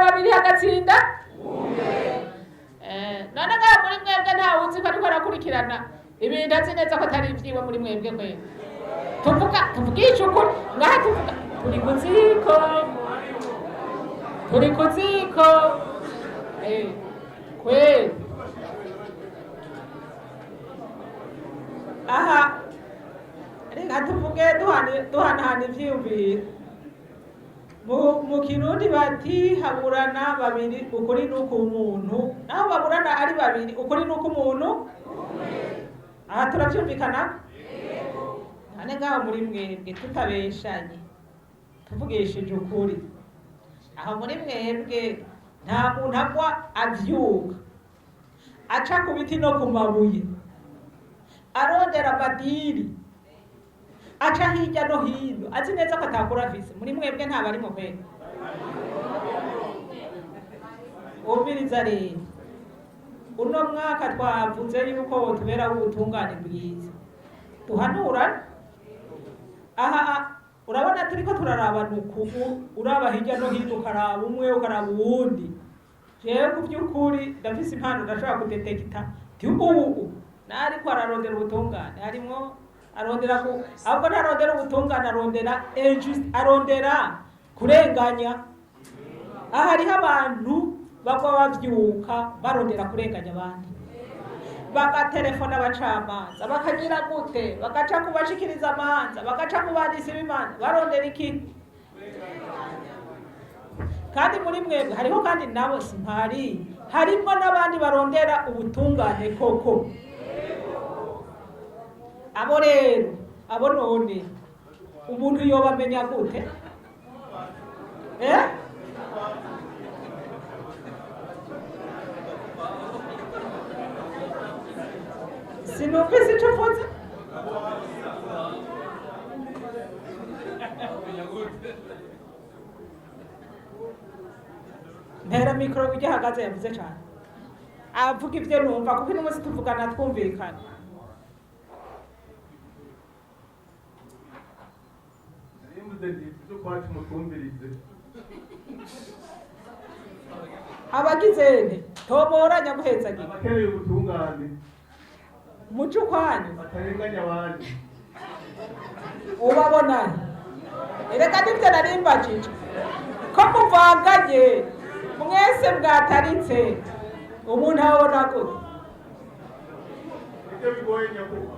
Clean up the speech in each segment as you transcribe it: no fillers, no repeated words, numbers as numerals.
babiri hagatsinda none ngaha muri mwebwe ntawe uzi ko ariko arakurikirana ibintu azi neza ko atari ibyiwe muri mwebwe kwe tuvugisha ukuri ngaha tuvuga turi ku ziko kweli aha reka tuvuge duhanahana ivyiyumviro mu kirundi bati haburana babiri ukuri nuko umuntu naho baburana ari babiri ukuri nuko umuntu aha turavyumvikana nane ngaho muri mwebwe tutabeshanye tuvugishije ukuri aho muri mwebwe nta muntu agwa avyuka aca ku biti no ku mabuye arondera badiri aca hirya no hino azi neza ko atakura afise muri mwebwe nta bari mu kwega umviriza rero uno mwaka twavuze yuko wotuberaho ubutungane bwiza duhanura aha urabona turiko turarabana ukubu uraba hirya no hino ukaraba umwe ukaraba uwundi jewe ku by'ukuri ndafise impano ndashobora kudetekita ubu nariko ararondera ubutungane harimwo arondera ahubwo ntarondera ubutungane arondera kurenganya aha hariho abantu bagwa bavyuka barondera kurenganya abandi bagatelefona abacamanza bakagira gute bagaca kubashikiriza amanza bagaca kubandisa ibimanza barondera iki kandi muri mwebwe hariho kandi nabo simpari harimo n'abandi barondera ubutungane koko abo rero abo none umuntu yobamenya gute sinumvise ico uvuze mpera mikoro ujya hagaze yavuze cyane avuga ivyo numva kuko uno munsi tuvugana twumvikana abagizene toboranya guhetsagira akeneye ubutungane muco kwanyu batarenganya abandi ubabonanye ereka nivyo narimbajije ko muvanganye mwese bwataritse umuntu abona gute ivyo bigoye nyakubahwa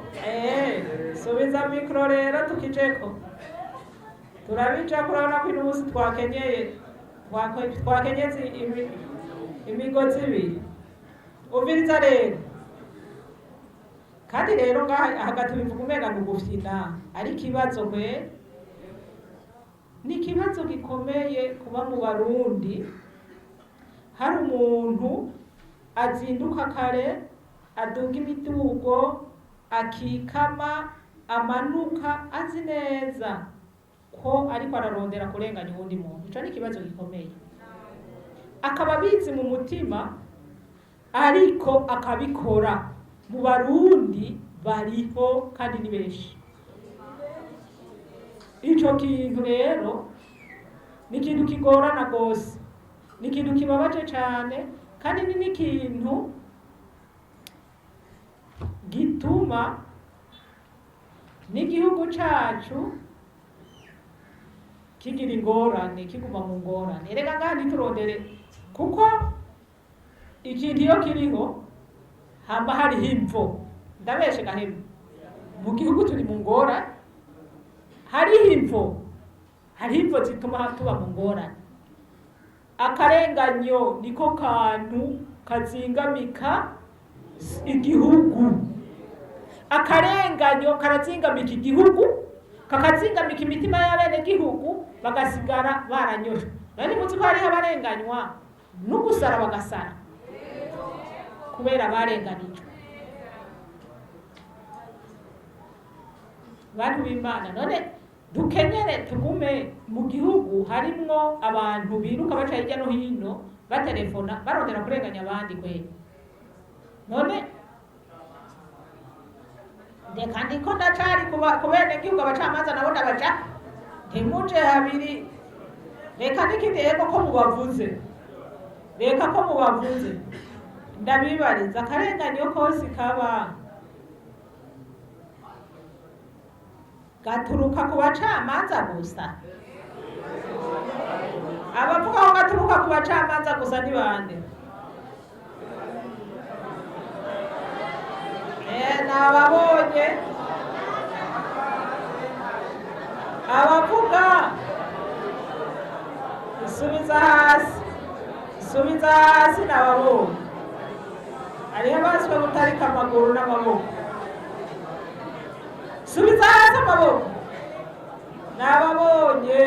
subiza mikoro rero tukijeko turabica kurabona ko ino munsi twakenyeze imigozi ibiri umviriza rero kandi rero ngaha hagati bivuga umenga ngugufyina ari kibazo kwe ni ikibazo gikomeye kuba mu Barundi hari umuntu azinduka kare aduga imidugo akikama amanuka azi neza ko ariko ararondera kurenganya uwundi muntu ico ni ikibazo gikomeye akaba abizi mu mutima ariko akabikora mu Barundi bariho kandi ni benshi ico kintu rero ni ikintu kigorana gose ni ikintu kibabaje cane kandi ni n'ikintu gituma n'igihugu cacu kigira ingorane kiguma mu ngorane erega ngaha ntiturondere kuko ikintu iyo kiriho hamba hariho imvo ndabeshe gahemu mu gihugu turi mu ngorane hariho imvo zituma tuba mu ngorane akarenganyo niko kantu kazingamika igihugu akarenganyo karazingamika igihugu kakazingamika imitima y'abene gihugu bagasigara baranyosha nani muzi ko hariho abarenganywa n'ugusara bagasara kubera barenganijwe bantu b'Imana none dukenyere tugume mu gihugu harimwo abantu biruka baca hirya no hino batelefona barondera kurenganya abandi kwe none reka ndiko ndacari kubene gihugu abacamanza nabo ndabaja ntimuje habiri reka n'ikindi yego ko mubavuze reka ko mubavuze ndabibariza akarenganyo kose kaba gaturuka ku bacamanza gusa? Abavuga ko gaturuka ku bacamanza gusa ni bande? Nababonye abavuga isubiza hasi nababonye. Hariho abaswe gutarika amaguru n'amaboko. Subiza hasi amaboko. Nababonye.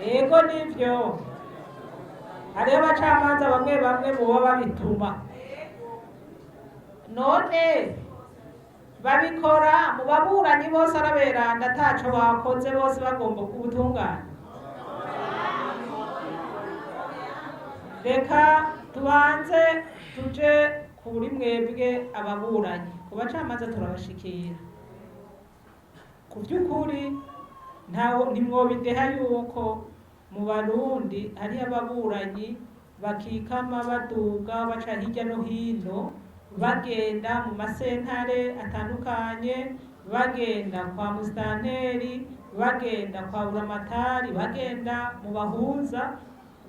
Ego nivyo. Hariho abacamanza bamwe muba babituma. None babikora mu baburanyi bose araberanda ataco bakoze bose bagomba kubutungana. Reka tubanze tuje kuri mwebwe ababuranyi. Ku bacamanza turabashikira. Ku by'ukuri ntimwobideha yuko mu Barundi hari ababuranyi bakikama baduga baca hirya no hino bagenda mu masentare atandukanye, bagenda kwa musitanteri, bagenda kwa buramatari, bagenda mu bahuza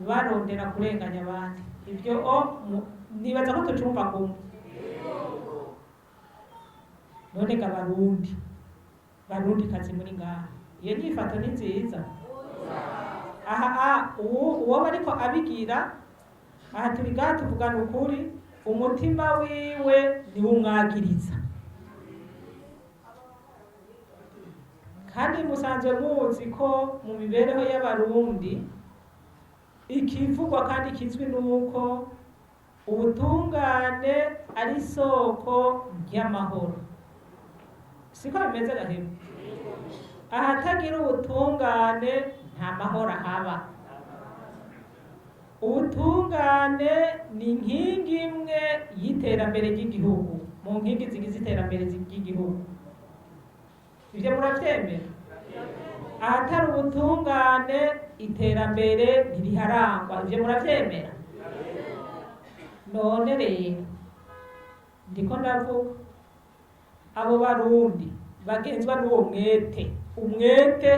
barondera kurenganya abandi. Ibyo nibaza ko tucumva kumwe. None ga Barundi kazi muri ngaha, iyo nyifato ni nziza. Uwo bariko abigira aha turi ngaha tuvugana ukuri, umutima wiwe niwo umwagiriza. Kandi musanzwe muzi ko mu mibereho y'Abarundi ikivugwa kandi kizwi nuko ubutungane ari isoko ry'amahoro. Siko bimeze gahemu? Ahatagira ubutungane nta mahoro haba. Ubutungane ni inkingi imwe y'iterambere ry'igihugu, mu nkingi zigize iterambere ry'igihugu. Ivyo muravyemera? Ahatari ubutungane iterambere ntiriharangwa. Ivyo muravyemera? None rero ndiko ndavuga abo Barundi bagenzwa n'uwo umwete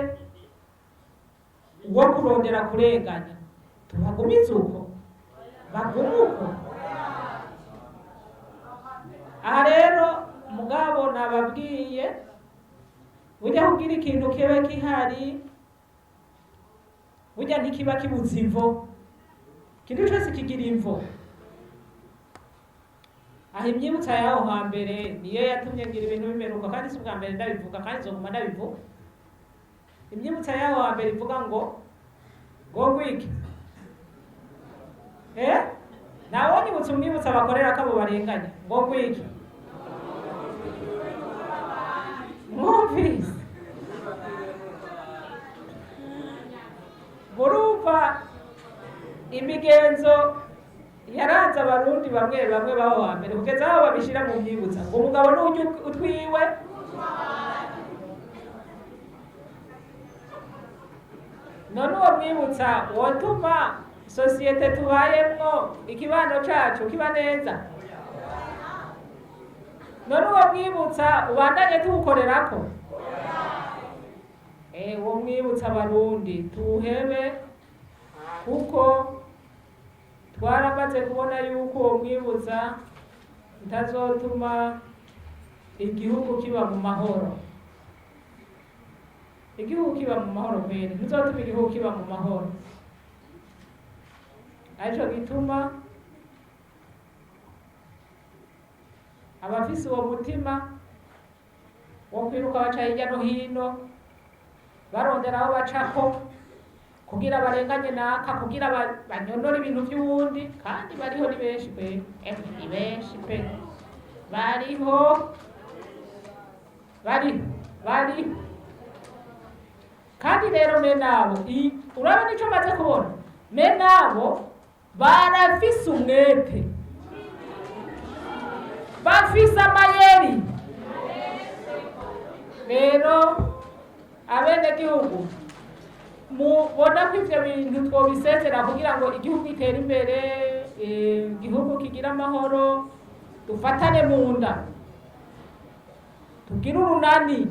wo kurondera kurenganya, tubagumize uko bagumuko. Aha rero mugabo nababwiye burya kugira ikintu kibe kihari burya ntikiba kibuze imvo. Ikintu cyose kigira imvo. Aha imyibutsa yaho hambere niyo yatumye ngira ibintu bimeruka, kandi si ubwa mbere ndabivuga kandi nzoguma ndabivuga. Imyibutsa yaho hambere ivuga ngo gwiki nawe nyibutsa umwibutsa bakorera ko abo barenganya ngo gwiki mwumvise. Murumva imigenzo yaranze Abarundi bamwe baho hambere kugeza aho babishira mu myibutsa ngo umugabo n'ujya utwiwe. None uwo mwibutsa wotuma sosiyete tubayemwo ikibano cacu kiba neza? None uwo mwibutsa ubandanye tuwukorerako? Uwo mwibutsa Abarundi tuwuhebe, kuko twaramaze kubona yuko uwo mwibutsa utazotuma igihugu kiba mu mahoro. Igihugu kiba mu mahoro kweli, ntuzotuma igihugu kiba mu mahoro. Arico gituma abafise uwo mutima wo kwiruka baca hirya no hino barondera aho bacako kugira barenganye naka, kugira banyonora ibintu by'uwundi. Kandi bariho ni benshi pe, ni benshi pe, bariho. Kandi rero menabo urabona ico maze kubona, menabo barafise umwete, bafise amayeri. Rero abe abenegihugu mubona ko ivyo bintu twobisezera kugira ngo igihugu gitere imbere, igihugu kigira amahoro, dufatane mu nda tugire urunani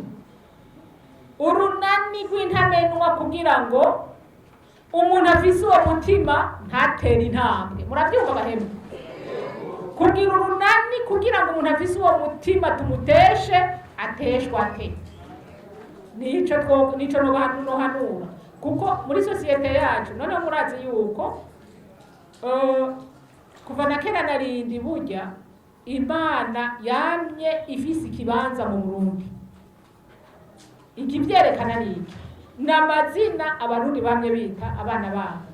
rw'intamenwa kugira ngo umuntu afise uwo mutima ntatere intambwe. Muravyumva bahemu? Kugira urunani kugira ngo umuntu afise uwo mutima tumuteshe ateshwa ate. Nico nohanura kuko muri sosiyete yacu none murazi yuko kuva na kera narindi burya Imana yamye ifise ikibanza mu Burundi. Ikivyerekana niki? N'amazina abarundi bamye bita abana babo.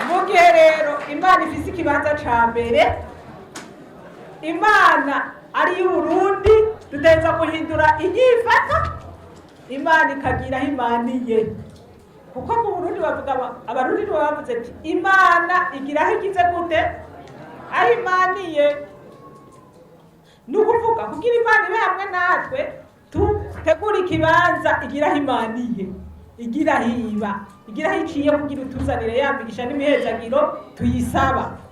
Mugihe rero Imana ifise ikibanza ca mbere, Imana ari y'Uburundi, dutegerezwa guhindura inyifato, Imana ikagira aho imaniye. Kuko mu Burundi bavuga abarundi bavuze ati Imana igira aho igize gute? Aho imaniye. Nukuvuga kugira Imana ibe hamwe natwe, tutegura ikibanza igira aho imaniye, igira aho iba, igira aho iciye kugira utuzanire yambigisha n'imihezagiro tuyisaba.